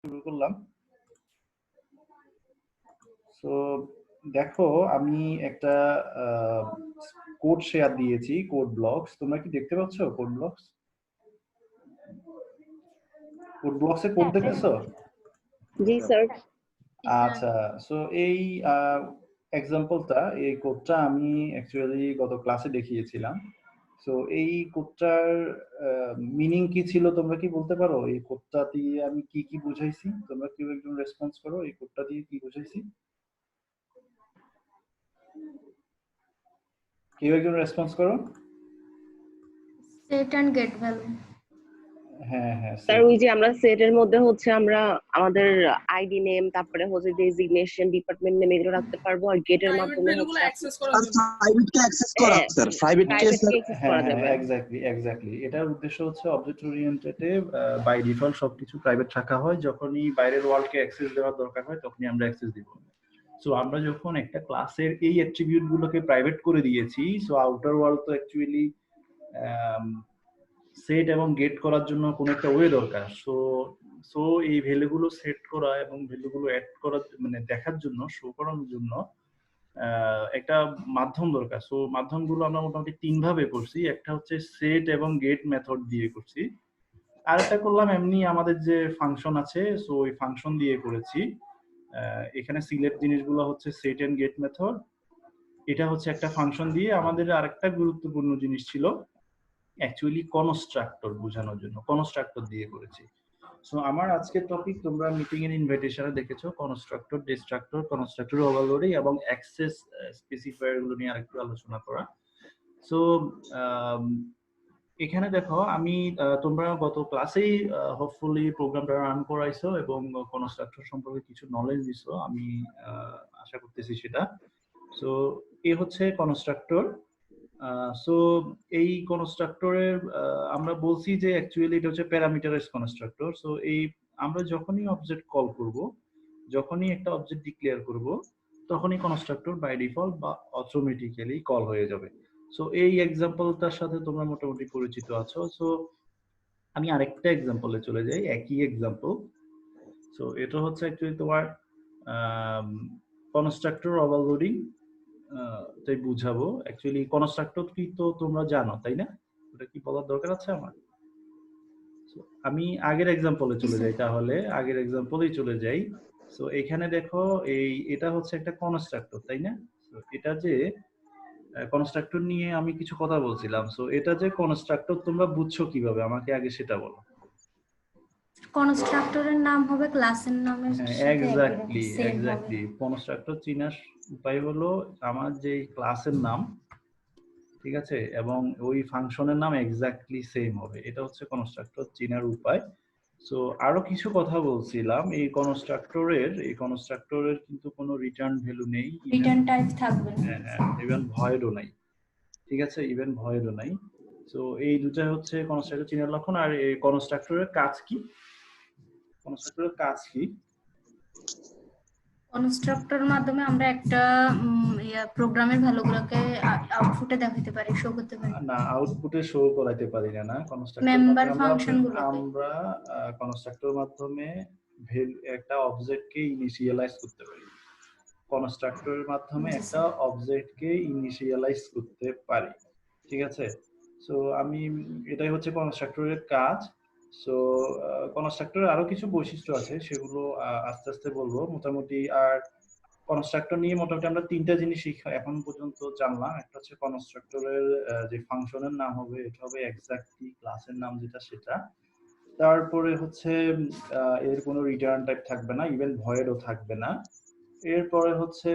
শুরু করলাম। সো দেখো, আমি একটা কোড শেয়ার দিয়েছি, কোড ব্লকস। তোমরা কি দেখতে পাচ্ছ কোড ব্লকস? কোড ব্লকসে কোড হ্যাঁ, দেখতেছো? জি স্যার। আচ্ছা, সো এই এক্সাম্পলটা, এই কোডটা আমি অ্যাকচুয়ালি গত ক্লাসে দেখিয়েছিলাম। সো এই কোডটার মিনিং কি ছিল তোমরা কি বলতে পারো? এই কোডটা দিয়ে আমি কি কি বুঝাইছি? তোমরা কেউ একজন রেসপন্স করো, এই কোডটা দিয়ে কি বুঝাইছি? কেউ একজন রেসপন্স করো। set and get value। হ্যাঁ হ্যাঁ, স্যার ওই যে আমরা সেটের মধ্যে হচ্ছে আমরা আমাদের আইডি নেম, তারপরে হচ্ছে ডেজিগনেশন, ডিপার্টমেন্ট নেম এগুলো রাখতে পারবো, আর গেটের মাধ্যমে হচ্ছে প্রাইভেটকে অ্যাক্সেস করা স্যার, প্রাইভেটকে প্রাইভেটকে অ্যাক্সেস হ্যাঁ করা হ্যাঁ, যাবে। এক্স্যাক্টলি। এটার উদ্দেশ্য হচ্ছে অবজেক্ট ওরিয়েন্টেডে বাই ডিফল্ট সবকিছু প্রাইভেট রাখা হয়। যখনই বাইরের ওয়ার্ল্ডকে অ্যাক্সেস দেওয়ার দরকার হয় তখনই আমরা অ্যাক্সেস দিব। সো আমরা যখন একটা ক্লাসের এই অ্যাট্রিবিউট গুলোকে প্রাইভেট করে দিয়েছি, সো আউটার ওয়ার্ল্ড তো অ্যাকচুয়ালি সেট এবং গেট করার জন্য কোনো একটা ওয়ে দরকার। সো সো এই ভ্যালুগুলো সেট করা এবং ভ্যালুগুলো অ্যাড করার মানে দেখার জন্য, শো করানোর জন্য একটা মাধ্যম দরকার। সো মাধ্যমগুলো আমরা মোটামুটি 3 ভাবে করছি। একটা হচ্ছে সেট এবং গেট মেথড দিয়ে করছি। আরেকটা করলাম এমনি আমাদের যে ফাংশন আছে, সো ওই ফাংশন দিয়ে করেছি। এখানে সিলেক্ট জিনিসগুলো হচ্ছে সেট এন্ড গেট মেথড। এটা হচ্ছে একটা ফাংশন দিয়ে। আমাদের আরেকটা গুরুত্বপূর্ণ জিনিস ছিল অ্যাকচুয়ালি কনস্ট্রাক্টর বোঝানোর জন্য, কনস্ট্রাক্টর দিয়ে করেছি। সো আমার আজকের টপিক তোমরা মিটিং এর ইনভাইটেশনে দেখেছো, কনস্ট্রাক্টর, ডিস্ট্রাক্টর, কনস্ট্রাক্টর ওভারলোডিং এবং অ্যাক্সেস স্পেসিফায়ার গুলো নিয়ে আরেকটু আলোচনা করা। সো এখানে দেখো, আমি তোমরা গত ক্লাসেই হোপফুলি প্রোগ্রামটা রান করাইছো এবং কনস্ট্রাক্টর সম্পর্কে কিছু নলেজ দিছো, আমি আশা করতেছি সেটা। সো এই হচ্ছে কনস্ট্রাক্টর। সো এই কনস্ট্রাক্টরের আমরা বলছি যে অ্যাকচুয়ালি এটা হচ্ছে প্যারামিটারাইজ কনস্ট্রাক্টর। সো এই আমরা যখনই অবজেক্ট কল করব, যখনই একটা অবজেক্ট ডিক্লেয়ার করব, তখনই কনস্ট্রাক্টর বাই ডিফল্ট বা অটোমেটিক্যালি কল হয়ে যাবে। সো এই এক্সাম্পলটার সাথে তোমরা মোটামুটি পরিচিত আছো। সো আমি আরেকটা এক্সাম্পলে চলে যাই, একই এক্সাম্পল। সো এটা হচ্ছে অ্যাকচুয়ালি তোমার কনস্ট্রাক্টর ওভারলোডিং তাই বুঝাবো। অ্যাকচুয়ালি কনস্ট্রাক্টর কি তো তোমরা জানো, তাই না? ওটা কি বলার দরকার আছে আমার? আমি আগের এক্সাম্পলে চলে যাই, তাহলে আগের এক্সাম্পলেই চলে যাই। সো এখানে দেখো, এটা হচ্ছে একটা কনস্ট্রাক্টর, তাই না? সো এটা যে কনস্ট্রাক্টর নিয়ে আমি কিছু কথা বলছিলাম। সো এটা যে কনস্ট্রাক্টর তোমরা বুঝছো কিভাবে, আমাকে আগে সেটা বলো। কনস্ট্রাক্টরের নাম হবে ক্লাসের নামের হ্যাঁ, সাথে এক্স্যাক্টলি। কনস্ট্রাক্টর চিনার উপায় হলো আমার যে ক্লাসের নাম, ঠিক আছে, এবং ওই ফাংশনের নাম এক্স্যাক্টলি সেম হবে। এটা হচ্ছে কনস্ট্রাক্টর চিনার উপায়। সো আরো কিছু কথা বলছিলাম, এই কনস্ট্রাক্টরের কিন্তু কোনো রিটার্ন ভ্যালু নেই, রিটার্ন টাইপ থাকবে না। হ্যাঁ, ইভেন ভয়েডও নাই, ঠিক আছে, ইভেন ভয়েডও নাই। সো এই দুটা হচ্ছে কনস্ট্রাক্টর চিনার লক্ষণ। আর এই কনস্ট্রাক্টরের কাজ কি? কনস্ট্রাক্টরের কাজ কি? কনস্ট্রাক্টরের মাধ্যমে আমরা একটা প্রোগ্রামের ভ্যালুগুলোকে আউটপুটে দেখাতে পারি, শো করতে পারি। না, আউটপুটে শো করাইতে পারি না। কনস্ট্রাক্টর মেম্বার মাধ্যমে ফাংশনগুলোকে আমরা কনস্ট্রাক্টর মাধ্যমে একটা অবজেক্টকে ইনিশিয়ালাইজ করতে পারি। কনস্ট্রাক্টরের মাধ্যমে একটা অবজেক্টকে ইনিশিয়ালাইজ করতে পারি, ঠিক আছে। সো আমি এটাই হচ্ছে কনস্ট্রাক্টরের কাজ। সো কনস্ট্রাক্টরের আরো কিছু বৈশিষ্ট্য আছে, সেগুলো আস্তে আস্তে বলবো মোটামুটি। আর কনস্ট্রাক্টর নিয়ে মোটামুটি আমরা 3টা জিনিস এখন পর্যন্ত জানলাম। একটা হচ্ছে কনস্ট্রাক্টরের যে ফাংশনের নাম হবে, এটা হবে এক্স্যাক্টলি ক্লাসের নাম যেটা সেটা। তারপরে হচ্ছে এর কোনো রিটার্ন টাইপ থাকবে না, ইভেন ভয়েডও থাকবে না। এরপরে হচ্ছে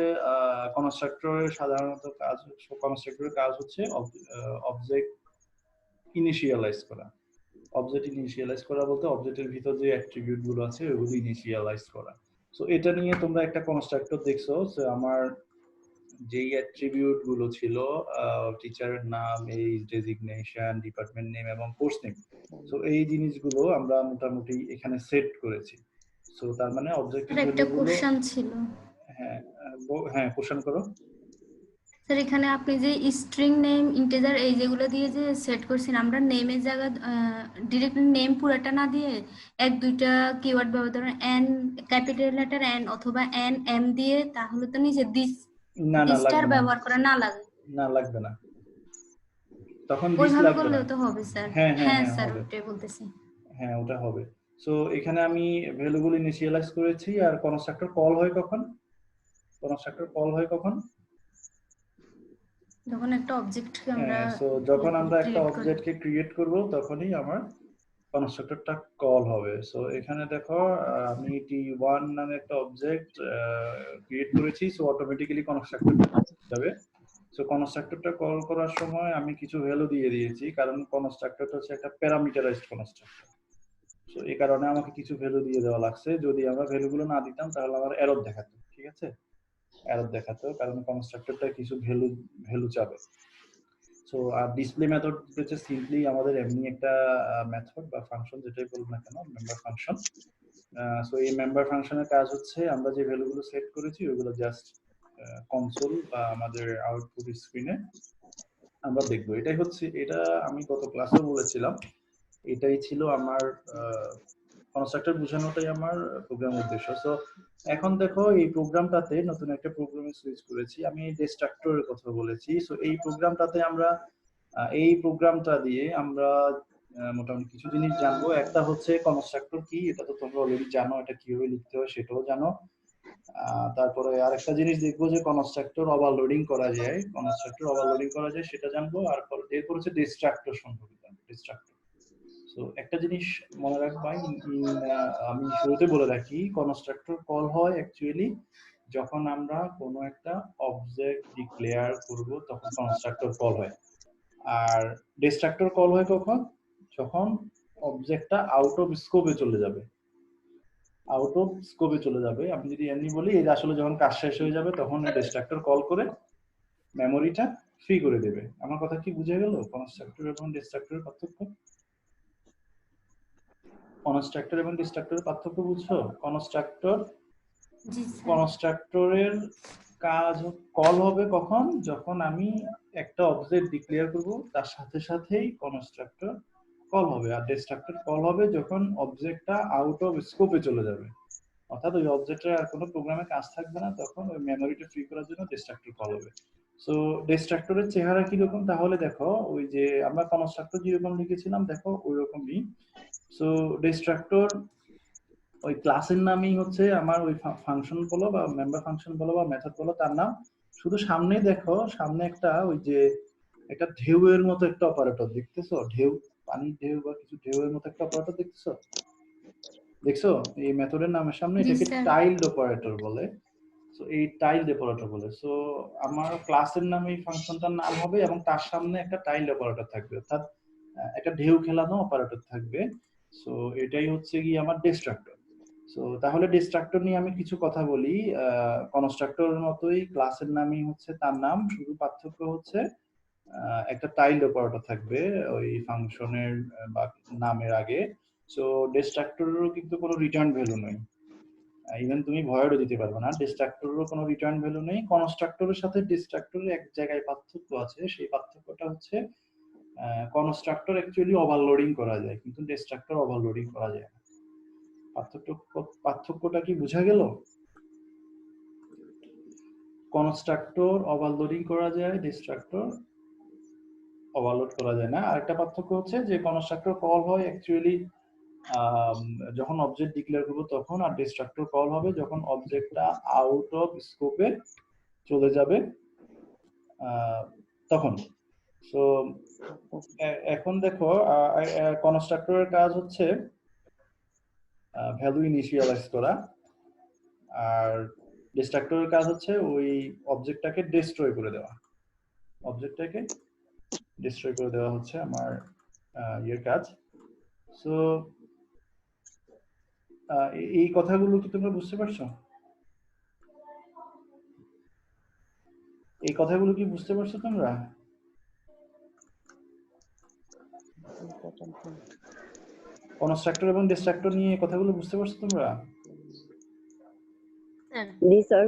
কনস্ট্রাক্টরের সাধারণত কাজ, কনস্ট্রাক্টরের কাজ হচ্ছে অবজেক্ট ইনিশিয়ালাইজ করা। অবজেক্ট ইনিশিয়ালাইজ করা বলতে অবজেক্টের ভিতর যে অ্যাট্রিবিউট গুলো আছে ওগুলো ইনিশিয়ালাইজ করা। সো এটা নিয়ে তোমরা একটা কনস্ট্রাক্টর দেখছো। সো আমার যেই অ্যাট্রিবিউট গুলো ছিল, টিচারের নাম, এজ, ডেজিগনেশন, ডিপার্টমেন্ট নেম এবং কোর্স নেম, সো এই জিনিসগুলো আমরা মোটামুটি এখানে সেট করেছি। সো তার মানে অবজেক্টিভ একটা ভ্যালুগুলো। কোশ্চেন ছিল। হ্যাঁ, হ্যাঁ, কোশ্চেন করো। স্যার এখানে আপনি যে স্ট্রিং নেম ইন্টিজার এই যেগুলো দিয়ে যে সেট করছেন, আমরা নেমের জায়গা ডিরেক্টলি নেম পুরোটা না দিয়ে এক দুইটা কিওয়ার্ড ব্যবহার করেন, এন ক্যাপিটাল লেটার এন অথবা এন এম দিয়ে, তাহলে তো নিচে দিস না না দিসটার লাগবে না, ব্যবহার করা না লাগে। না লাগবে না, তখন দিস ওইভাবে লাগবে করলেও না। তো হবে স্যার। হ্যাঁ হ্যাঁ হ্যাঁ হ্যাঁ স্যার, হবে, ওইটাই বলতেছি। হ্যাঁ ওটা হবে। সো এখানে আমি ভ্যালুগুলো ইনিশিয়ালাইজ করেছি। আর কনস্ট্রাক্টর কল হয় কখন? কনস্ট্রাক্টর কল হয় কখন? যখন একটা অবজেক্টকে আমরা হ্যাঁ, সো যখন আমরা একটা ক্রিয়েট করি। অবজেক্টকে ক্রিয়েট করব তখনই আমার কনস্ট্রাক্টরটা কল হবে। সো এখানে দেখো আমি t1 নামে একটা অবজেক্ট ক্রিয়েট করেছি, সো অটোমেটিক্যালি কনস্ট্রাক্টরটা যাবে। সো কনস্ট্রাক্টরটা কল করার সময় আমি কিছু ভ্যালু দিয়ে দিয়েছি, কারণ কনস্ট্রাক্টরটা হচ্ছে একটা প্যারামিটারাইজড কনস্ট্রাক্টর। সো এই কারণে আমাকে কিছু ভ্যালু দিয়ে দেওয়া লাগছে। যদি আমরা ভ্যালুগুলো না দিতাম তাহলে আমার এরর দেখাতো, ঠিক আছে? এরর দেখাতো কারণ কনস্ট্রাক্টরটা কিছু ভ্যালু চাবে। সো আর ডিসপ্লে মেথড হচ্ছে সিম্পলি আমাদের এমনি একটা মেথড বা ফাংশন, যেটাই বলুন না কেন, মেম্বার ফাংশন। সো এই মেম্বার ফাংশনের কাজ হচ্ছে আমরা যে ভ্যালুগুলো সেট করেছি ওইগুলো জাস্ট কনসোল বা আমাদের আউটপুট স্ক্রিনে আমরা দেখবো। এটাই হচ্ছে, এটা আমি গত ক্লাসেও বলেছিলাম, এটাই ছিল আমার কনস্ট্রাক্টর বোঝানোটাই আমার প্রোগ্রামের উদ্দেশ্য। সো এখন দেখো এই প্রোগ্রামটাতে নতুন একটা প্রোগ্রামে সুইচ করেছি, আমি ডিস্ট্রাক্টরের কথা বলেছি। সো এই প্রোগ্রামটাতে আমরা এই প্রোগ্রামটা দিয়ে আমরা মোটামুটি কিছু জিনিস জানবো। একটা হচ্ছে কনস্ট্রাক্টর কি, এটা তো তোমরা অলরেডি জানো, এটা কিভাবে লিখতে হয় সেটাও জানো। তারপরে আরেকটা জিনিস দেখবো যে কনস্ট্রাক্টর ওভারলোডিং করা যায়, কনস্ট্রাক্টর ওভারলোডিং করা যায় সেটা জানবো। আর এরপর হচ্ছে ডিস্ট্রাক্টর সম্পর্কে জানবো, ডিস্ট্রাক্টর। সো একটা জিনিস মনে রাখবা, আমি শুরুতে বলে রাখি, কনস্ট্রাক্টর কল হয় অ্যাকচুয়ালি যখন আমরা কোনো একটা অবজেক্ট ডিক্লেয়ার করব তখন কনস্ট্রাক্টর কল হয়। আর ডিস্ট্রাক্টর কল হয় কখন? যখন অবজেক্টটা আউট অফ স্কোপে চলে যাবে, আউট অফ স্কোপে চলে যাবে। আমি যদি এমনি বলি, এই আসলে যখন কাজ শেষ হয়ে যাবে তখন ডিস্ট্রাক্টর কল করে মেমোরিটা ফ্রি করে দেবে। আমার কথা কি বুঝে গেল? কনস্ট্রাক্টর এবং ডিস্ট্রাক্টরের পার্থক্য, কনস্ট্রাক্টর এবং ডিস্ট্রাক্টরের পার্থক্য বুঝছো? কনস্ট্রাক্টর, জি স্যার। কনস্ট্রাক্টরের কাজ কল হবে কখন? যখন আমি একটা অবজেক্ট ডিক্লেয়ার করব তার সাথে সাথেই কনস্ট্রাক্টর কল হবে। আর ডিস্ট্রাক্টর কল হবে যখন অবজেক্টটা আউট অফ স্কোপে চলে যাবে, অর্থাৎ ওই অবজেক্টের আর কোনো প্রোগ্রামে কাজ থাকবে না, তখন ওই মেমোরিটা ফ্রি করার জন্য ডিস্ট্রাক্টর কল হবে। সো ডিস্ট্রাক্টরের চেহারা কিরকম তাহলে দেখো, ওই যে আমরা কনস্ট্রাক্টর যেরকম লিখেছিলাম দেখো ওই রকমই। সো ডিস্ট্রাক্টর ওই ক্লাসের নামই হচ্ছে আমার, ওই ফাংশন বলো বা মেম্বার ফাংশন বলো বা মেথড বলো তার নাম। শুধু সামনে দেখো, সামনে একটা ওই যে একটা ঢেউয়ের মতো একটা অপারেটর দেখতেছো, ঢেউ, পানির ঢেউ বা কিছু ঢেউয়ের মতো একটা অপারেটর দেখতেছো, দেখছো? এই মেথডের নামের সামনে জি এটাকে স্যার। টাইলড অপারেটর বলে। সো এই টাইলড অপারেটর বলে। সো আমার ক্লাসের নামে এই ফাংশনটার নাম হবে এবং তার সামনে একটা টাইলড অপারেটর থাকবে, অর্থাৎ একটা ঢেউ খেলানো অপারেটর থাকবে। সো এটাই হচ্ছে কি আমার ডিস্ট্রাক্টর। সো তাহলে ডিস্ট্রাক্টর নিয়ে আমি কিছু কথা বলি। কনস্ট্রাক্টরের মতোই ক্লাসের নামই হচ্ছে তার নাম, শুধু পার্থক্য হচ্ছে একটা টাইলড অপারেটর থাকবে ওই ফাংশনের বা নামের আগে। সো ডিস্ট্রাক্টরেরও কিন্তু কোনো রিটার্ন ভ্যালু নেই, ইভেন তুমি ভয়েরও দিতে পারবে না। ডিস্ট্রাক্টরেরও কোনো রিটার্ন ভ্যালু নেই। কনস্ট্রাক্টরের সাথে ডিস্ট্রাক্টরের এক জায়গায় পার্থক্য আছে, সেই পার্থক্যটা হচ্ছে কনস্ট্রাক্টর অ্যাকচুয়ালি ওভারলোডিং করা যায় কিন্তু ডিস্ট্রাক্টর ওভারলোডিং করা যায় না। পার্থক্যটা কি বোঝা গেল? কনস্ট্রাক্টর ওভারলোডিং করা যায়, ডিস্ট্রাক্টর ওভারলোড করা যায় না। আরেকটা পার্থক্য হচ্ছে যে কনস্ট্রাক্টর কল হয় অ্যাকচুয়ালি যখন অবজেক্ট ডিক্লেয়ার করব তখন, আর ডিস্ট্রাক্টর কল হবে যখন অবজেক্টটা আউট অফ স্কোপে চলে যাবে তখন। সো এখন দেখো কনস্ট্রাক্টরের কাজ হচ্ছে ভ্যালু ইনিশিয়ালাইজ করা, আর ডিস্ট্রাক্টরের কাজ হচ্ছে ওই অবজেক্টটাকে ডিস্ট্রয় করে দেওয়া, অবজেক্টটাকে ডিস্ট্রয় করে দেওয়া হচ্ছে আমার ইয়ের কাজ। সো এই কথাগুলো কি তোমরা বুঝতে পারছো? এই কথাগুলো কি বুঝতে পারছো তোমরা? কনস্ট্রাক্টর এবং ডিস্ট্রাক্টর নিয়ে কথাগুলো বুঝতে পারছো তোমরা? জি স্যার।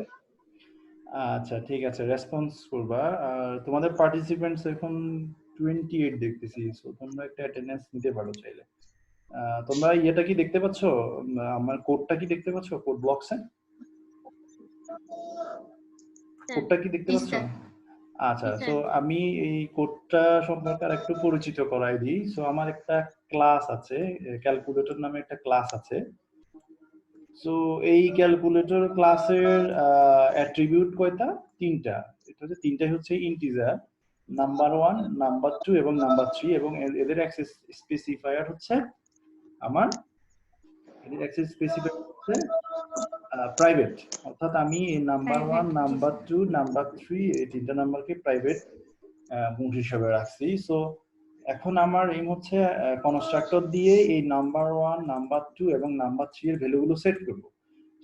আচ্ছা ঠিক আছে, রেসপন্স করবা। আর তোমাদের পার্টিসিপেন্টস এখন 28 দেখতেছি, সো তোমরা একটা অ্যাটেন্ডেন্স নিতে পারো চাইলে। তোমরা ইয়েটা কি দেখতে পাচ্ছ, আমার কোডটা কি দেখতে পাচ্ছ, কোড ব্লকসে কোডটা কি দেখতে জি পাচ্ছ? স্যার। আচ্ছা, জি সো স্যার। আমি এই কোডটা সম্পর্কে আর একটু পরিচিত করাই দিই। সো আমার একটা ক্লাস আছে, ক্যালকুলেটর নামে একটা ক্লাস আছে। সো এই ক্যালকুলেটর ক্লাসের অ্যাট্রিবিউট কয়টা? তিনটা। এটা হচ্ছে তিনটাই হচ্ছে ইন্টিজার, নাম্বার 1, নাম্বার 2 এবং নাম্বার 3, এবং এদের অ্যাক্সেস স্পেসিফায়ার হচ্ছে আমার, এদের অ্যাক্সেস স্পেসিফায়ার হচ্ছে প্রাইভেট। অর্থাৎ আমি এই number 1, private. G number sir. 2, number 3 এই তিনটা নাম্বারকে প্রাইভেট মোড হিসেবে রাখছি। সো এখন আমার এইম হচ্ছে কনস্ট্রাক্টর দিয়ে এই নাম্বার 1, নাম্বার 2 এবং নাম্বার 3 এর ভ্যালুগুলো সেট করব।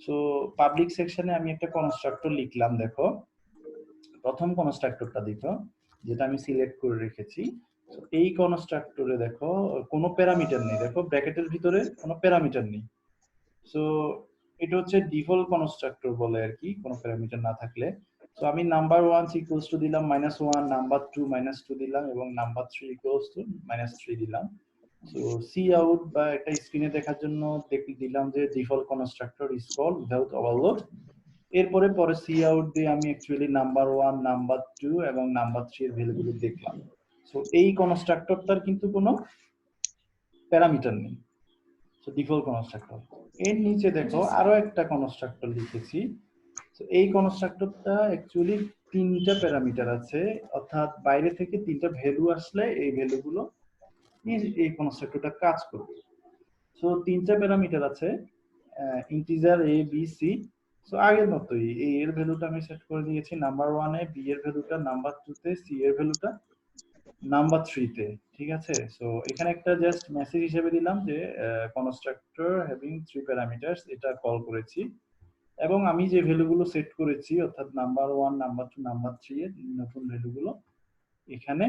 সো পাবলিক সেকশনে আমি একটা কনস্ট্রাক্টর লিখলাম, দেখো প্রথম কনস্ট্রাক্টরটা দেখো, যেটা আমি সিলেক্ট করে রেখেছি। তো এই কনস্ট্রাক্টরে দেখো কোনো প্যারামিটার নেই, দেখো ব্র্যাকেটের ভিতরে কোনো প্যারামিটার নেই। সো এটা হচ্ছে ডিফল্ট কনস্ট্রাক্টর বলে আর কি, কোনো প্যারামিটার না থাকলে। সো আমি নাম্বার 1 ইকুয়ালস টু দিলাম -1, নাম্বার 2 -2 দিলাম, এবং নাম্বার 3 ইকুয়ালস টু -3 দিলাম। সো সি আউট বা একটা স্ক্রিনে দেখার জন্য দিলাম যে default constructor is called without overload. এরপরে পরে সি আউট দিয়ে আমি অ্যাকচুয়ালি নাম্বার 1, নাম্বার 2 এবং নাম্বার 3 এর ভ্যালুগুলো দেখলাম। সো এই কনস্ট্রাক্টরটার কিন্তু কোনো প্যারামিটার নেই, সো ডিফল্ট কনস্ট্রাক্টর। এর নিচে দেখো আরো একটা কনস্ট্রাক্টর লিখেছি। তো এই কনস্ট্রাক্টরটা অ্যাকচুয়ালি তিনটা প্যারামিটার আছে, অর্থাৎ বাইরে থেকে তিনটা ভ্যালু আসলে এই ভ্যালুগুলো নিয়ে এই কনস্ট্রাক্টরটা কাজ করবে। সো তিনটা প্যারামিটার আছে, integer A B C. So আগের মতোই এই এর ভ্যালুটা আমি সেট করে দিয়েছি নাম্বার 1 এ, বি এর ভ্যালুটা নাম্বার 2 তে, সি এর ভ্যালুটা নাম্বার 3 তে। ঠিক আছে, সো এখানে একটা জাস্ট মেসেজ হিসেবে দিলাম যে কনস্ট্রাক্টর হ্যাভিং 3 প্যারামিটারস, এটা কল করেছি। এবং আমি যে ভ্যালুগুলো সেট করেছি অর্থাৎ নাম্বার 1, নাম্বার 2, নাম্বার 3 এর নতুন ভ্যালুগুলো এখানে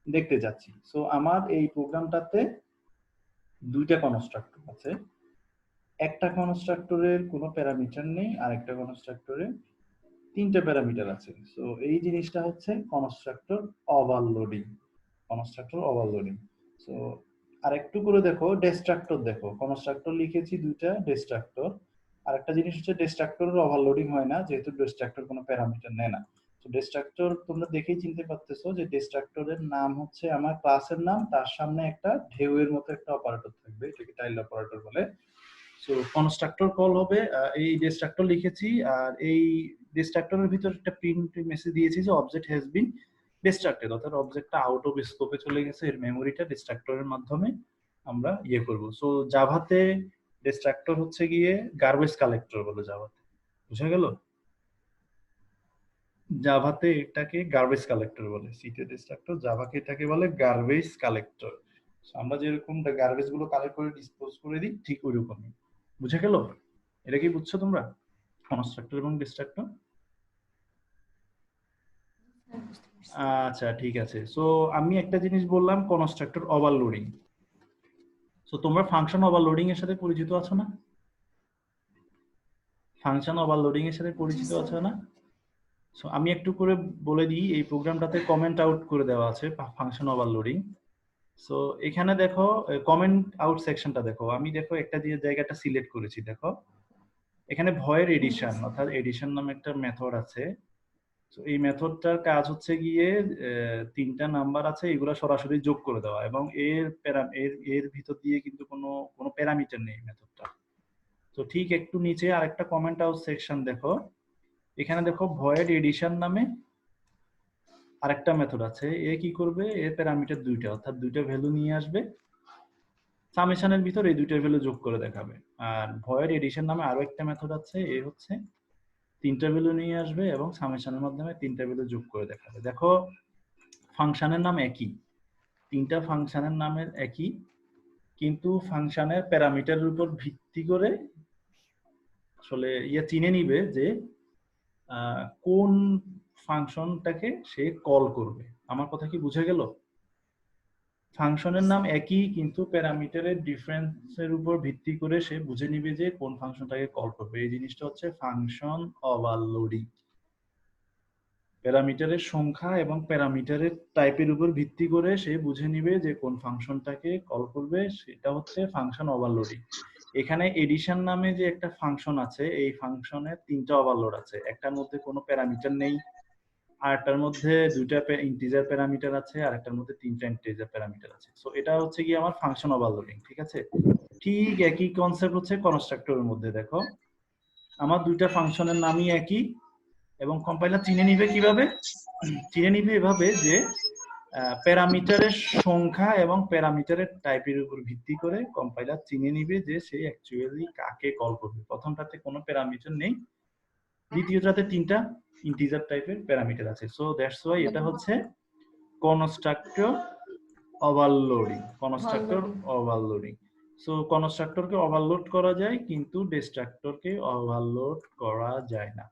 দেখতে যাচ্ছি। সো আমার এই প্রোগ্রামটাতে দুইটা কনস্ট্রাক্টর আছে, একটা কনস্ট্রাক্টরের কোনো প্যারামিটার নেই, আর একটা কনস্ট্রাক্টরে তিনটা প্যারামিটার আছে। সো এই জিনিসটা হচ্ছে constructor overloading, constructor overloading. So আরেকটু করে দেখো ডিস্ট্রাক্টর, দেখো কনস্ট্রাক্টর লিখেছি দুইটা, ডিস্ট্রাক্টর। আরেকটা জিনিস হচ্ছে ডিস্ট্রাক্টরের ওভারলোডিং হয় না, যেহেতু ডিস্ট্রাক্টর কোনো প্যারামিটার নেয় না। তো ডিস্ট্রাক্টর তোমরা দেখেই চিনতে পারতেছো যে ডিস্ট্রাক্টরের নাম হচ্ছে আমার ক্লাসের নাম, তার সামনে একটা ঢেউয়ের মতো একটা অপারেটর থাকবে, এটাকে টাইল অপারেটর বলে। সো কনস্ট্রাক্টর কল হবে, এই ডিস্ট্রাক্টর লিখেছি, আর এই ডিস্ট্রাক্টরের ভিতর একটা প্রিন্ট মেসেজ দিয়েছি যে অবজেক্ট হ্যাজ বিন ডিস্ট্রাক্টেড, অর্থাৎ অবজেক্টটা আউট অফ স্কোপে চলে গেছে, এর মেমোরিটা ডিস্ট্রাক্টরের মাধ্যমে আমরা ইয়ে করব। সো জাভাতে ডিস্ট্রাক্টর হচ্ছে গিয়ে গার্বেজ কালেক্টর বলে জাভাতে, বুঝা গেল? জাভাতে এটাকে গার্বেজ কালেক্টর বলে, সিতে ডিস্ট্রাক্টর, জাভাকে এটাকে বলে গার্বেজ কালেক্টর। আমরা যেরকম গার্বেজ গুলো কালেক্ট করে ডিসপোজ করে দিই, ঠিক ওই রকমই। বুঝে গেল? এটা কি বুঝছো তোমরা, কনস্ট্রাক্টর এবং ডিস্ট্রাক্টর? আচ্ছা ঠিক আছে। সো আমি একটা জিনিস বললাম কনস্ট্রাক্টর ওভারলোডিং। সো তোমরা ফাংশন ওভারলোডিং এর সাথে পরিচিত আছো না? ফাংশন ওভারলোডিং এর সাথে পরিচিত আছো না? সো আমি একটু করে বলে দিই, এই প্রোগ্রামটাতে কমেন্ট আউট করে দেওয়া আছে ফাংশন ওভারলোডিং। সো এখানে দেখো কমেন্ট আউট সেকশনটা দেখো, আমি দেখো একটা যে জায়গাটা সিলেক্ট করেছি, দেখো এখানে ভয়ের এডিশন, অর্থাৎ এডিশন নামে একটা মেথড আছে। তো এই মেথডটার কাজ হচ্ছে গিয়ে তিনটা নাম্বার আছে, এগুলো সরাসরি যোগ করে দেওয়া, এবং এর ভিতর দিয়ে কিন্তু কোনো প্যারামিটার নেই মেথডটা। তো ঠিক একটু নিচে আরেকটা কমেন্ট আউট সেকশন দেখো, এখানে দেখো ভয়েড এডিশন নামে আরেকটা মেথড আছে। এ কি করবে, এর প্যারামিটার দুইটা, অর্থাৎ দুইটা ভ্যালু নিয়ে আসবে, সামেশনের ভিতর এই দুইটা ভ্যালু যোগ করে দেখাবে। আর ভয়েড এডিশন নামে আরো একটা মেথড আছে, এ হচ্ছে তিনটা ভ্যালু নিয়ে আসবে এবং সামেশনের মাধ্যমে তিনটা ভ্যালু যোগ করে দেখাবে। দেখো ফাংশনের নাম একই, তিনটা ফাংশনের নামের একই, কিন্তু ফাংশনের প্যারামিটারের উপর ভিত্তি করে আসলে চিনে নিবে যে কোন ফাংশনটাকে সে কল করবে। আমার কথা কি বুঝে গেল? ফাংশনের নাম একই, কিন্তু প্যারামিটারের ডিফারেন্সের উপর ভিত্তি করে সে বুঝে নিবে যে কোন ফাংশনটাকে কল করবে। এই জিনিসটা হচ্ছে ফাংশন ওভারলোডিং। প্যারামিটারের সংখ্যা এবং প্যারামিটারের টাইপের উপর ভিত্তি করে সে বুঝে নিবে যে কোন ফাংশনটাকে কল করবে, সেটা হচ্ছে ফাংশন ওভারলোডিং। এখানে এডিশন নামে যে একটা ফাংশন আছে, এই ফাংশনের 3টা ওভারলোড আছে। একটার মধ্যে কোনো প্যারামিটার নেই, আরেকটার মধ্যে 2টা ইন্টিজার প্যারামিটার আছে, আরেকটার মধ্যে 3টা ইন্টিজার প্যারামিটার আছে। সো এটা হচ্ছে কি আমার ফাংশন ওভারলোডিং, ঠিক আছে? ঠিক একই কনসেপ্ট হচ্ছে কনস্ট্রাক্টরের মধ্যে। দেখো আমার 2টা ফাংশনের নামই একই, এবং কম্পাইলার চিনে নিবে কিভাবে? চিনে নিবে এভাবে যে প্যারামিটারের সংখ্যা এবং প্যারামিটারের টাইপের উপর ভিত্তি করে কম্পাইলার চিনে নিবে যে সে অ্যাকচুয়ালি কাকে কল করবে। প্রথমটাতে কোনো প্যারামিটার নেই, দ্বিতীয়টাতে 3টা ইন্টিজার টাইপের প্যারামিটার আছে। সো দ্যাটস ওয়াই এটা হচ্ছে constructor overloading. Constructor overloading. So কনস্ট্রাক্টরকে ওভারলোড করা যায়, কিন্তু ডিস্ট্রাক্টরকে ওভারলোড করা যায় না।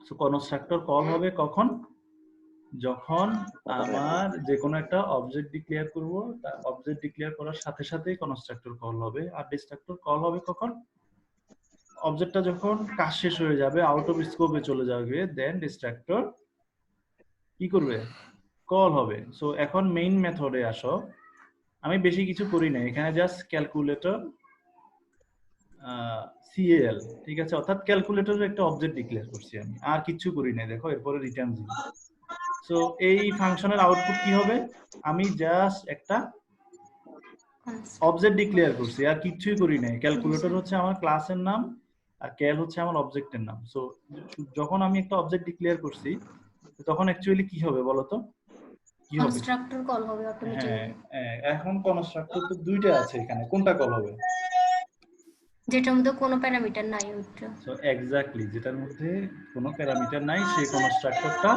সো কনস্ট্রাক্টর কল হবে কখন? যখন আমার যে কোনো একটা অবজেক্ট ডিক্লেয়ার করব, তার অবজেক্ট ডিক্লেয়ার করার সাথে সাথেই কনস্ট্রাক্টর কল হবে। আর ডিস্ট্রাক্টর কল হবে কখন? অবজেক্টটা যখন কাজ শেষ হয়ে যাবে, আউট অফ স্কোপে চলে যাবে, দেন ডিস্ট্রাক্টর কি করবে? কল হবে। সো এখন মেইন মেথডে আসো। আমি বেশি কিছু করি না, এখানে জাস্ট ক্যালকুলেটর সিএল, ঠিক আছে? অর্থাৎ ক্যালকুলেটরের একটা অবজেক্ট ডিক্লেয়ার করছি আমি, আর কিছু করি না। দেখো এরপরে রিটার্ন দিই। সো এই ফাংশনের আউটপুট কি হবে? আমি জাস্ট একটা অবজেক্ট ডিক্লেয়ার করছি, আর কিছুই করি নাই। ক্যালকুলেটর হচ্ছে আমার ক্লাসের নাম, আর ক্যাল হচ্ছে আমার অবজেক্টের নাম। সো যখন আমি একটা অবজেক্ট ডিক্লেয়ার করছি, তখন অ্যাকচুয়ালি কি হবে বলো তো? কি হবে? কনস্ট্রাক্টর কল হবে অটোমেটিক্যালি। হ্যাঁ, এখন কনস্ট্রাক্টর তো 2টা আছে এখানে, কোনটা কল হবে? যেটার মধ্যে কোনো প্যারামিটার নাই ওইটা। সো এক্স্যাক্টলি, যেটার মধ্যে কোনো প্যারামিটার নাই সেই কনস্ট্রাক্টরটা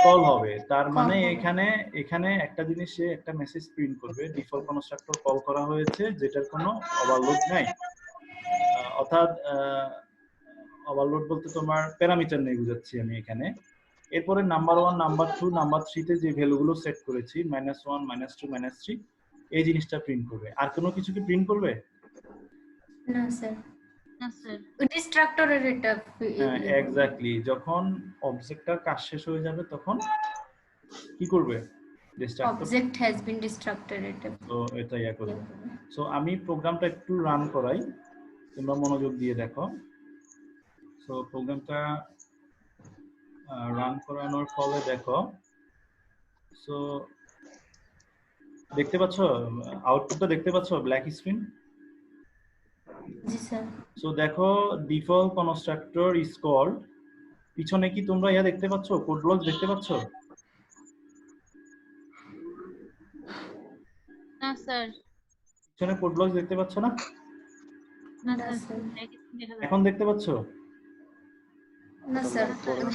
কল হবে। তার মানে এখানে একটা জিনিস, সে একটা মেসেজ প্রিন্ট করবে, ডিফল্ট কনস্ট্রাক্টর কল করা হয়েছে যেটার কোনো ওভারলোড নাই। অর্থাৎ ওভারলোড বলতে তোমার প্যারামিটার নেই বুঝাচ্ছি আমি এখানে। এরপরে নাম্বার 1, নাম্বার 2, নাম্বার 3 তে যে ভ্যালুগুলো সেট করেছি, -1, -2, -3, এই জিনিসটা প্রিন্ট করবে। আর কোনো কিছু কি প্রিন্ট করবে? না স্যার, ডিস্ট্রাক্টরের এটা হ্যাঁ, এক্স্যাক্টলি। যখন অবজেক্টটার কাজ শেষ হয়ে যাবে তখন কি করবে? Distractor object has been distracted, এটা তো এটা ইয়া করবে। সো আমি প্রোগ্রামটা একটু রান করাই, তোমরা মনোযোগ দিয়ে দেখো। সো প্রোগ্রামটা রান করানোর ফলে দেখো, সো দেখতে পাচ্ছ আউটপুটটা? দেখতে পাচ্ছ ব্ল্যাক স্ক্রিন? জি স্যার। সো দেখো ডিফল্ট কনস্ট্রাক্টর ইজ কল্ড। পিছনে কি তোমরা ইয়া দেখতে পাচ্ছ? কোড ব্লক দেখতে পাচ্ছ? না স্যার। পিছনে কোড ব্লক দেখতে পাচ্ছ না? না না স্যার, স্যার। এখন দেখতে পাচ্ছ? না স্যার,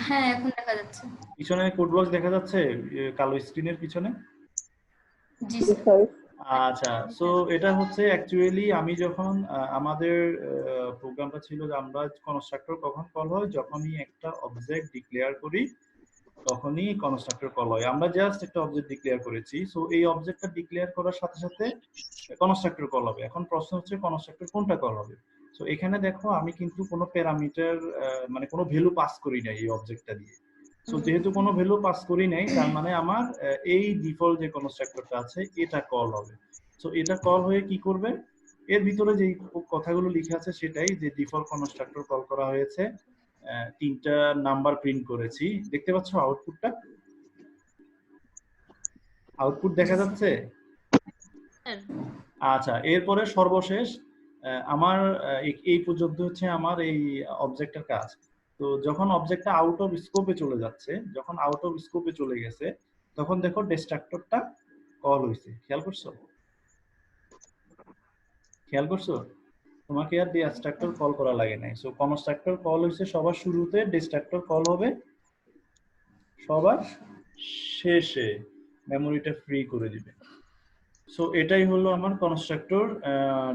হ্যাঁ এখন দেখা যাচ্ছে। পিছনে কোড ব্লক দেখা যাচ্ছে কালো স্ক্রিনের পিছনে? জি স্যার। আচ্ছা, সো এটা হচ্ছে অ্যাকচুয়ালি আমি যখন আমাদের প্রোগ্রামটা ছিল যে আমরা কনস্ট্রাক্টর কখন কল হয়, যখনই একটা অবজেক্ট ডিক্লেয়ার করি তখনই কনস্ট্রাক্টর কল হয়। আমরা জাস্ট একটা অবজেক্ট ডিক্লেয়ার করেছি, সো এই অবজেক্টটা ডিক্লেয়ার করার সাথে সাথে কনস্ট্রাক্টর কল হবে। এখন প্রশ্ন হচ্ছে কনস্ট্রাক্টর কোনটা কল হবে? সো এখানে দেখো আমি কিন্তু কোনো প্যারামিটার মানে কোনো ভ্যালু পাস করি নাই এই অবজেক্টটা দিয়ে। সো যেহেতু কোনো ভ্যালু পাস করি নাই, তার মানে আমার এই ডিফল্ট যে কনস্ট্রাক্টরটা আছে এটা কল হবে। সো এটা কল হয়ে কি করবে? এর ভিতরে যে কথাগুলো লিখে আছে সেটাই, যে ডিফল্ট কনস্ট্রাক্টর কল করা হয়েছে, 3টা নাম্বার প্রিন্ট করেছি। দেখতে পাচ্ছ আউটপুটটা? আউটপুট দেখা যাচ্ছে? আচ্ছা, এরপরে সর্বশেষ আমার এই পর্যন্ত হচ্ছে আমার এই অবজেক্টের কাজ। তো যখন অবজেক্টটা আউট অফ স্কোপে চলে যাচ্ছে, যখন আউট অফ স্কোপে চলে গেছে, তখন দেখো ডিস্ট্রাক্টরটা কল হয়েছে। খেয়াল করছো? খেয়াল করছো? তোমাকে আর ডিস্ট্রাক্টর কল করা লাগে নাই। সো কনস্ট্রাক্টর কল হয়েছে সবার শুরুতে, ডিস্ট্রাক্টর কল হবে সবার শেষে, মেমোরিটা ফ্রি করে দিবে। সো এটাই হলো আমার কনস্ট্রাক্টর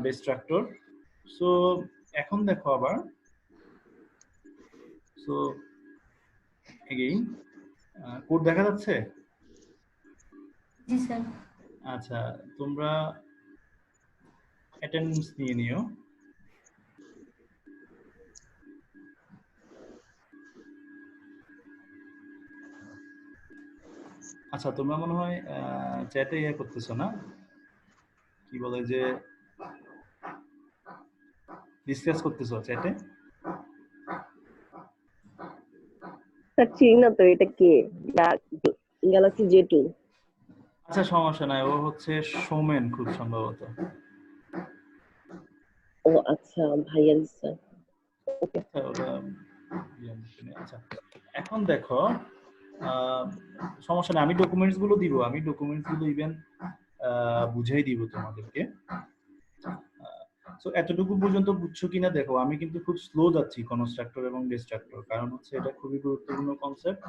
ডিস্ট্রাক্টর। সো এখন দেখো আবার, সো এগেইন কোড দেখা যাচ্ছে? জি স্যার। আচ্ছা, তোমরা অ্যাটেন্ডেন্স নিয়ে নিও। আচ্ছা তোমরা মনে হয় চ্যাটে ইয়ে করতেছো না, কি বলে যে ডিসকাস করতেছো চ্যাটে। স্যার চিনি না তো এটা কে, গ্যালাক্সি J2। আচ্ছা সমস্যা নাই, ও হচ্ছে সৌমেন খুব সম্ভবত। ও আচ্ছা, ভাইয়া স্যার। ওকে আচ্ছা ওটা আচ্ছা এখন দেখো সমস্যা নেই, আমি ডকুমেন্টস গুলো দিব, আমি ডকুমেন্টস গুলো ইভেন বুঝাই দিব তোমাদেরকে। সো এতটুকু পর্যন্ত বুঝছো কিনা দেখো, আমি কিন্তু খুব স্লো যাচ্ছি কনস্ট্রাক্টর এবং ডিস্ট্রাক্টর, কারণ হচ্ছে এটা খুবই গুরুত্বপূর্ণ কনসেপ্ট।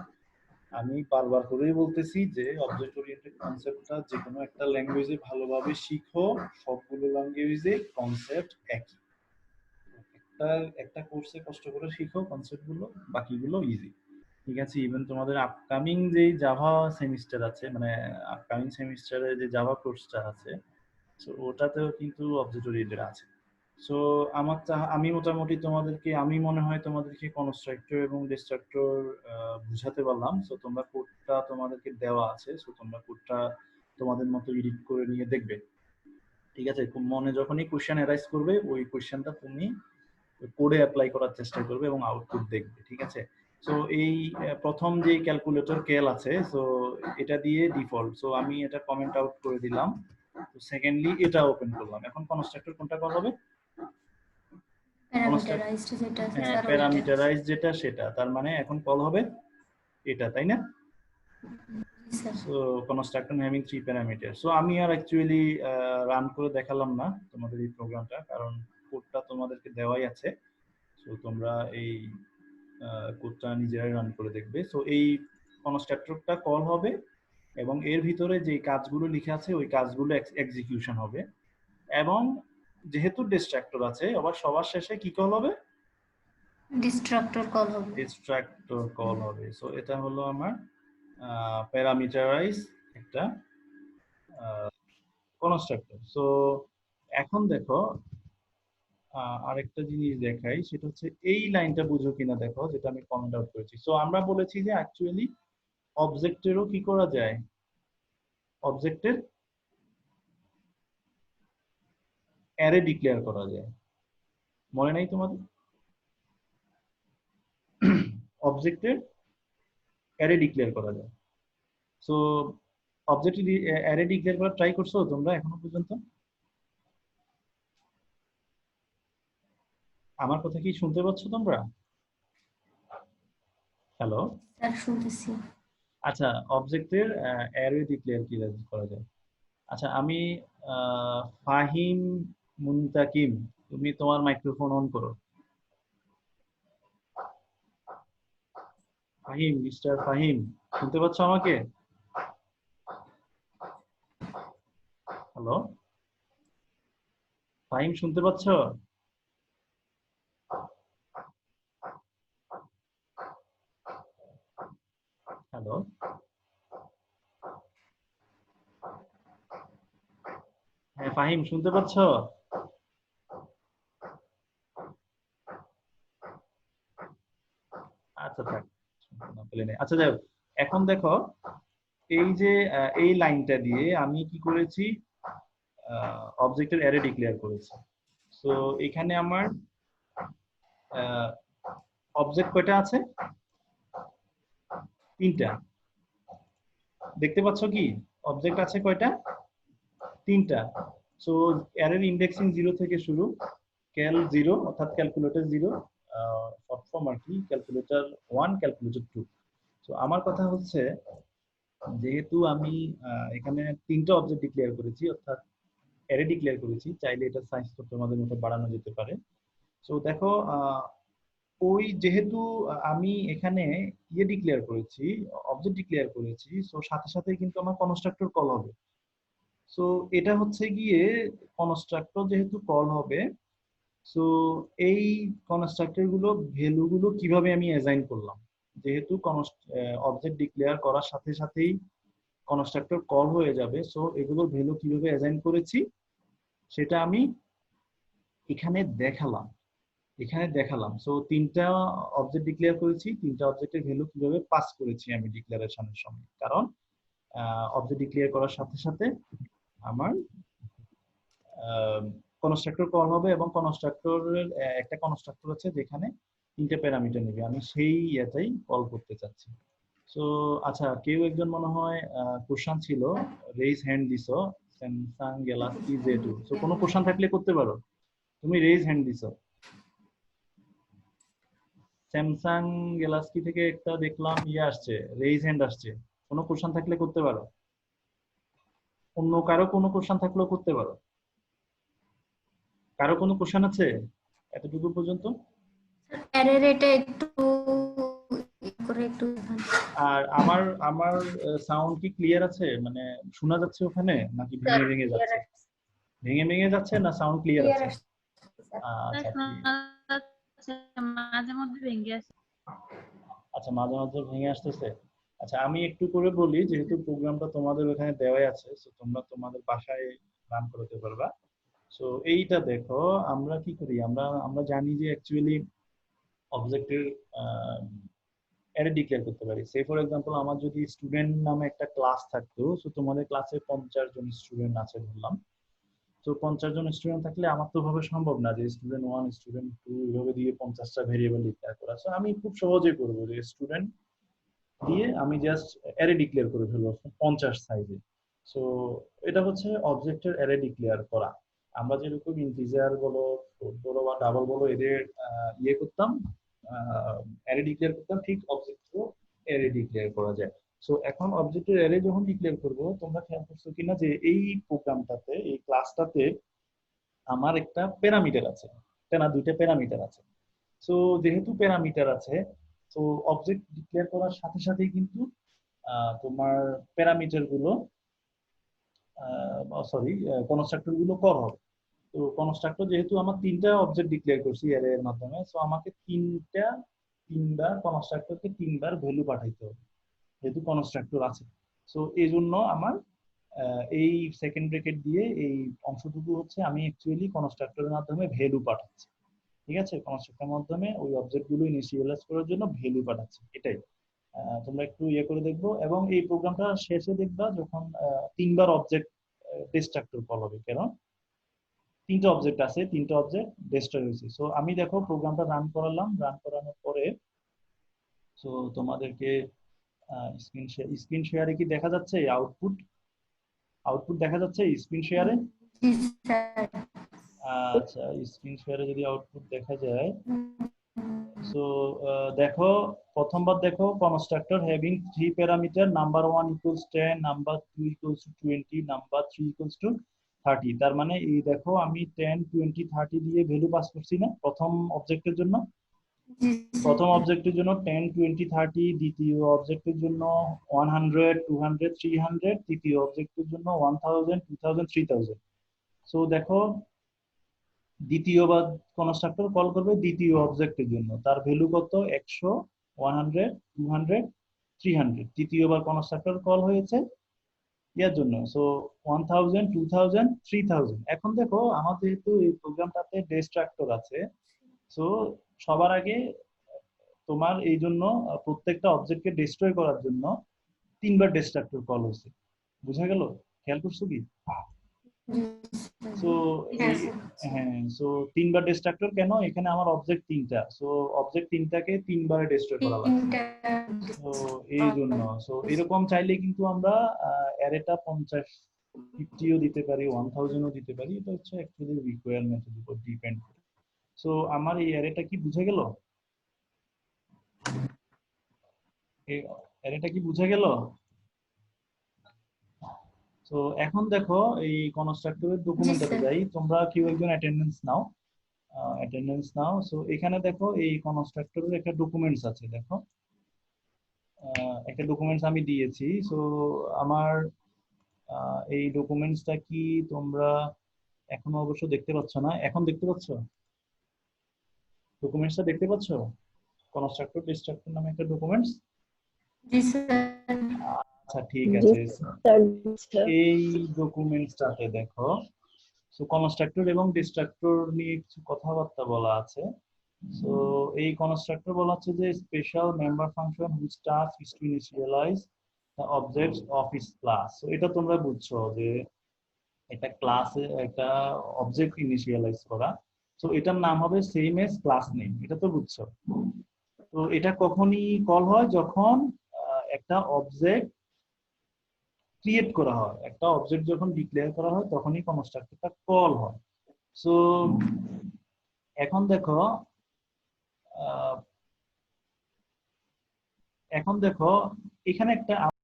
আমি বারবার করেই বলতেছি যে অবজেক্ট ওরিয়েন্টেড কনসেপ্টটা যে কোনো একটা ল্যাঙ্গুয়েজে ভালোভাবে শিখো, সবগুলো ল্যাঙ্গুয়েজে কনসেপ্ট একই। একটা কোর্সে কষ্ট করে শিখো কনসেপ্ট গুলো, বাকিগুলো ইজি। ঠিক আছে, ইভেন তোমাদের আপকামিং যে জাভা সেমিস্টার আছে, মানে আপকামিং সেমিস্টারে যে জাভা কোর্সটা আছে, সো ওটাতেও কিন্তু অবজেক্ট ওরিয়েন্টেড আছে। সো আমি মোটামুটি তোমাদেরকে, আমি মনে হয় তোমাদেরকে কনস্ট্রাক্টর এবং ডিস্ট্রাক্টর বুঝাতে পারলাম। সো তোমরা কোডটা তোমাদেরকে দেওয়া আছে, সো তোমরা কোডটা তোমাদের মতো এডিট করে নিয়ে দেখবে। ঠিক আছে, মনে যখনই কোশ্চেন অ্যারাইজ করবে ওই কোশ্চেনটা তুমি কোডে অ্যাপ্লাই করার চেষ্টা করবে এবং আউটপুট দেখবে। ঠিক আছে, সো এই প্রথম যে ক্যালকুলেটর কেল আছে, সো এটা দিয়ে ডিফল্ট, সো আমি এটা কমেন্ট আউট করে দিলাম। তো সেকেন্ডলি এটা ওপেন করলাম, এখন কনস্ট্রাক্টর কোনটা কল হবে? প্যারামিটারাইজড যেটা আছে স্যার ওইটা। প্যারামিটারাইজ যেটা সেটা, তার মানে এখন কল হবে এটা, তাই না? জি sir. So constructor having 3 parameter. So আমি আর অ্যাকচুয়ালি রান করে দেখালাম না তোমাদের এই প্রোগ্রামটা, কারণ কোডটা তোমাদেরকে দেওয়াই আছে। সো তোমরা এই কোডটা নিজেরাই রান করে দেখবে। সো এই কনস্ট্রাক্টরটা কল হবে এবং এর ভিতরে যে কাজগুলো লেখা আছে ওই কাজগুলো এক্সিকিউশন হবে, এবং যেহেতু ডিস্ট্রাক্টর আছে আবার সবার শেষে কি কল হবে? ডিস্ট্রাক্টর কল হবে। ডিস্ট্রাক্টর কল হবে। সো এটা হলো আমার প্যারামিটারাইজ একটা কনস্ট্রাক্টর। সো এখন দেখো আরেকটা জিনিস দেখাই, সেটা হচ্ছে এই লাইনটা বুঝো কিনা দেখো, যেটা আমি কমেন্ট আউট করেছি। সো আমরা বলেছি যে অ্যাকচুয়ালি অবজেক্টেরও কি করা যায়, অবজেক্টের অ্যারে ডিক্লেয়ার করা যায়, মনে নাই তোমাদের? অবজেক্টের অ্যারে ডিক্লেয়ার করা যায়। সো অবজেক্ট অ্যারে ডিক্লেয়ার করা ট্রাই করছো তোমরা এখনো পর্যন্ত? আমার কথা কি শুনতে পাচ্ছ তোমরা? হ্যালো, স্যার শুনতেছি। আচ্ছা অবজেক্টের অ্যারে ডিক্লেয়ার কি করা যায়? আচ্ছা আমি ফাহিম মুনতাকিম, তুমি তোমার মাইক্রোফোন অন করো। ফাহিম, মিস্টার ফাহিম, শুনতে পাচ্ছ আমাকে? হ্যালো ফাহিম, শুনতে পাচ্ছ? হ্যালো, হ্যাঁ ফাহিম শুনতে পাচ্ছ? আচ্ছা থাক, আচ্ছা যাই হোক, এখন দেখো এই যে এই লাইনটা দিয়ে আমি কি করেছি, অবজেক্টের অ্যারে ডিক্লেয়ার করেছি। সো এখানে আমার অবজেক্ট কয়টা আছে? 3টা। দেখতে পাচ্ছ কি অবজেক্ট আছে কয়টা? 3টা। সো অ্যারের ইন্ডেক্সিং 0 থেকে শুরু, ক্যাল 0 অর্থাৎ ক্যালকুলেটর 0, শর্ট ফর্ম আর কি, ক্যালকুলেটর 1, ক্যালকুলেটর 2। সো আমার কথা হচ্ছে যেহেতু আমি এখানে 3টা অবজেক্ট ডিক্লেয়ার করেছি, অর্থাৎ অ্যারে ডিক্লেয়ার করেছি, চাইলে এটা সাইজ তো তোমাদের মতো বাড়ানো যেতে পারে। সো দেখো ওই যেহেতু আমি এখানে ইয়ে ডিক্লেয়ার করেছি, অবজেক্ট ডিক্লেয়ার করেছি, সো সাথে সাথে কিন্তু আমার কনস্ট্রাক্টর কল হবে। সো এটা হচ্ছে গিয়ে কনস্ট্রাক্টর যেহেতু কল হবে, সো এই কনস্ট্রাক্টর গুলো ভ্যালু গুলো কিভাবে আমি অ্যাসাইন করলাম, যেহেতু অবজেক্ট ডিক্লেয়ার করার সাথে সাথেই কনস্ট্রাক্টর কল হয়ে যাবে, সো এগুলোর ভ্যালু কিভাবে অ্যাসাইন করেছি সেটা আমি এখানে দেখালাম। সো 3টা অবজেক্ট ডিক্লেয়ার করেছি, 3টা অবজেক্টের ভ্যালু কিভাবে পাস করেছি আমি ডিক্লারেশনের সময়, কারণ অবজেক্ট ডিক্লেয়ার করার সাথে সাথে আমার কনস্ট্রাক্টর কল হবে, এবং কনস্ট্রাক্টরের একটা কনস্ট্রাক্টর আছে যেখানে 3টে প্যারামিটার নেবে। আমি সেই এটাই কল করতে চাচ্ছি। সো আচ্ছা, কেউ একজন মনে হয় কোশ্চেন ছিল, রেইজ হ্যান্ড দিছো, স্যামসাং গ্যালাক্সি Z2। সো কোনো কোশ্চেন থাকলে করতে পারো। তুমি রেইজ হ্যান্ড দিছো, স্যামসাং গ্যালাক্সি থেকে একটা দেখলাম আসছে, রেইজ হ্যান্ড আসছে। কোনো কোশ্চেন থাকলে করতে পারো, অন্য কারো কোনো কোশ্চেন থাকলেও করতে পারো। কারো কোনো কোশ্চেন আছে এতটুকু পর্যন্ত? অ্যারের এটা একটু করে একটু আর আমার আমার সাউন্ড কি ক্লিয়ার আছে, মানে শোনা যাচ্ছে ওখানে, নাকি ভেঙে ভেঙে যাচ্ছে? ভেঙে ভেঙে যাচ্ছে না সাউন্ড ক্লিয়ার আছে? আচ্ছা মাঝে মধ্যে ভেঙে আসে। আচ্ছা, মাঝে মাঝে ভেঙে আসতেছে। আচ্ছা, আমি একটু করে বলি, যেহেতু প্রোগ্রামটা তোমাদের ওখানে দেওয়াই আছে, সো তোমরা তোমাদের বাসায় রান করতে পারবা। সো এইটা দেখো, আমরা কি করি, আমরা আমরা জানি যে অ্যাকচুয়ালি অবজেক্টের অ্যারে ডিক্লেয়ার করতে পারি। সে ফর এক্সাম্পল, আমার যদি স্টুডেন্ট নামে একটা ক্লাস থাকতো, সো তোমাদের ক্লাসে 50 জন স্টুডেন্ট আছে বললাম। তো 50 জন স্টুডেন্ট থাকলে আমার তো ভাবে সম্ভব না যে স্টুডেন্ট 1 স্টুডেন্ট 2 এভাবে দিয়ে 50টা ভেরিয়েবল ডিক্লেয়ার করা। সো আমি খুব সহজেই করবো যে স্টুডেন্ট দিয়ে আমি জাস্ট অ্যারে ডিক্লেয়ার করে ফেলবো 50 সাইজে। সো এটা হচ্ছে অবজেক্টের অ্যারে ডিক্লেয়ার করা। আমরা যেরকম ইন্টিজার বলো, ফ্লোট বলো বা ডাবল বলো, এদের করতাম, অ্যারে ডিক্লেয়ার করতাম, ঠিক অবজেক্টও অ্যারে ডিক্লেয়ার করা যায়। সো এখন অবজেক্টের অ্যারে যখন ডিক্লেয়ার করব, তোমরা খেয়াল করছো কিনা যে এই প্রোগ্রামটাতে, এই ক্লাসটাতে আমার একটা প্যারামিটার আছে, একটা না দুইটা প্যারামিটার আছে। সো যেহেতু প্যারামিটার আছে, তো অবজেক্ট ডিক্লেয়ার করার সাথে সাথেই কিন্তু তোমার প্যারামিটার গুলো, সরি, কনস্ট্রাক্টর গুলো কল হবে। তো কনস্ট্রাক্টর যেহেতু আমার 3টা অবজেক্ট ডিক্লেয়ার করছি অ্যারে এর মাধ্যমে, সো আমাকে তিনবার কনস্ট্রাক্টরকে 3বার ভ্যালু পাঠাইতে হবে, যেহেতু কনস্ট্রাক্টর আছে। সো এই জন্য আমার এই সেকেন্ড ব্র্যাকেট দিয়ে এই অংশটুকু হচ্ছে আমি অ্যাকচুয়ালি কনস্ট্রাক্টরের মাধ্যমে ভ্যালু পাঠাচ্ছি। ঠিক আছে, কনস্ট্রাক্টরের মাধ্যমে ওই অবজেক্ট গুলো ইনিশিয়ালাইজ করার জন্য ভ্যালু পাঠাচ্ছি, এটাই। তোমরা একটু করে দেখবো, এবং এই প্রোগ্রামটা শেষে দেখবা যখন 3বার অবজেক্ট ডিস্ট্রাক্টর কল হবে। কেন? 3টা অবজেক্ট আছে, 3টা অবজেক্ট ডিস্ট্রয় হয়েছে। সো আমি দেখো প্রোগ্রামটা রান করালাম, রান করানোর পরে সো তোমাদেরকে স্ক্রিন শেয়ারে কি দেখা যাচ্ছে? আউটপুট দেখা যাচ্ছে স্ক্রিন শেয়ারে? জি স্যার। আচ্ছা, স্ক্রিন শেয়ারে যদি আউটপুট দেখা যায়, সো দেখো প্রথমবার দেখো constructor having 3 parameter, number 1 equals 10, number 2 equals to 20, number 3 equals to 30। তার মানে এই দেখো আমি 10, 20, 30 দিয়ে ভ্যালু পাস করছি না প্রথম অবজেক্টের জন্য? জি প্রথম অবজেক্টের জন্য 10, 20, 30, দ্বিতীয় অবজেক্টের জন্য 100, 200, 300, তৃতীয় অবজেক্টের জন্য 1000, 2000, 3000। সো দেখো দ্বিতীয়বার কনস্ট্রাক্টর কল করবে দ্বিতীয় অবজেক্টের জন্য, তার ভ্যালু কত? 100, 100, 200, 300। তৃতীয়বার কনস্ট্রাক্টর কল হয়েছে ইয়ার জন্য, সো 1000, 2000, 3000। এখন দেখো আমার যেহেতু এই প্রোগ্রামটাতে ডিস্ট্রাক্টর আছে, সো সবার আগে তোমার এই জন্য প্রত্যেকটা অবজেক্টকে ডিস্ট্রয় করার জন্য 3বার ডিস্ট্রাক্টর কল হয়েছে। বুঝা গেল? খেয়াল করছো কি? সো হ্যাঁ, সো 3বার ডিস্ট্রাক্টর কেন? এখানে আমার অবজেক্ট 3টা, সো অবজেক্ট 3টাকে 3বারে ডিস্ট্রয় করা লাগবে। সো এই জন্য, সো এরকম চাইলে কিন্তু আমরা অ্যারেটা 50, 50ও দিতে পারি, 1000ও দিতে পারি। এটা হচ্ছে অ্যাকচুয়ালি রিকোয়ারমেন্টের উপর ডিপেন্ড করে। সো আমার এই অ্যারেটা কি বুঝা গেল? এই অ্যারেটা কি বুঝা গেল? তো এখন দেখো এই কনস্ট্রাক্টরের ডকুমেন্টটাতে যাই, তোমরা কেউ একজন অ্যাটেন্ডেন্স নাও। সো এখানে দেখো এই কনস্ট্রাক্টরের একটা ডকুমেন্টস আছে, দেখো একটা ডকুমেন্টস আমি দিয়েছি। সো আমার এই ডকুমেন্টসটা কি তোমরা এখনো অবশ্য দেখতে পাচ্ছ না? এখন দেখতে পাচ্ছ? ডকুমেন্টসটা দেখতে পাচ্ছ? কনস্ট্রাক্টর ডিস্ট্রাক্টর নামে একটা ডকুমেন্টস। জি স্যার। আচ্ছা ঠিক আছে, স্যার এই ডকুমেন্টসটাতে দেখো সো কনস্ট্রাক্টর এবং ডিস্ট্রাক্টর নিয়ে কিছু কথাবার্তা বলা আছে। সো এই কনস্ট্রাক্টর বলা হচ্ছে যে special member function which task is to initialize object of its class. তো এটা তোমরা বুঝছো যে এটা ক্লাসে একটা অবজেক্ট ইনিশিয়ালাইজ করা, তো এটার নাম হবে সেম এজ ক্লাস নেম, এটা তো বুঝছো। তো এটা কখনই কল হয় যখন একটা অবজেক্ট ক্রিয়েট করা হয়, একটা অবজেক্ট যখন ডিক্লেয়ার করা হয় তখনই কনস্ট্রাক্টরটা কল হয়। সো এখন দেখো এখন দেখো এখানে একটা